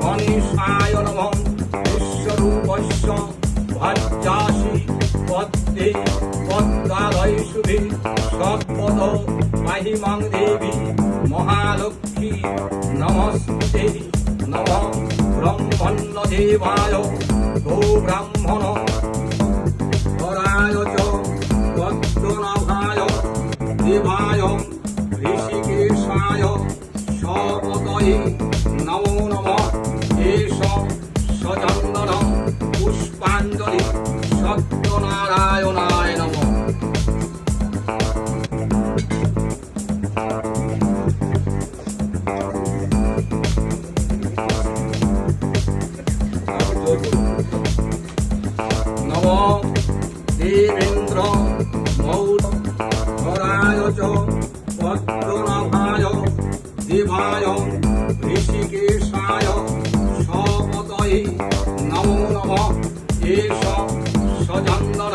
गणेशाय नमः विश्वरूपस्य भज्जासि पद्मे पद्मालय शुभे सत्पद महिमां देवी महालक्ष्मी नमस्ते नमः ब्रह्मण्य देवाय गो ब्राह्मण हराय च पद्मनाभाय देवाय ऋषिकेशाय सपतये नमो नमः एष सचन्दन पुष्पाञ्जलि सत्यनारायणाय नमः। नमो देवेन्द्र मौराय च पद्मनाभाय देवाय ऋषिकेशाय सपतये नमो नमः एष सचन्दन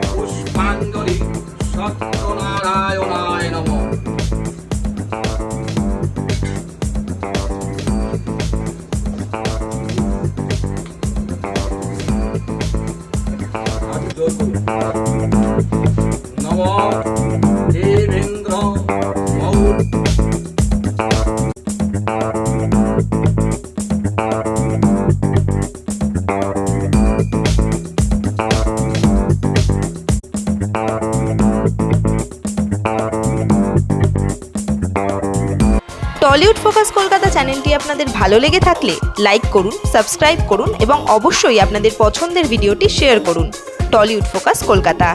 पुष्पाञ्जलि सत्यनारायणाय नमः। नमो देवेन्द्र টলিউড ফোকাস কলকাতা চ্যানেলটি আপনাদের ভালো লেগে থাকলে লাইক করুন, সাবস্ক্রাইব করুন এবং অবশ্যই আপনাদের পছন্দের ভিডিওটি শেয়ার করুন। Tollywood focus Kolkata.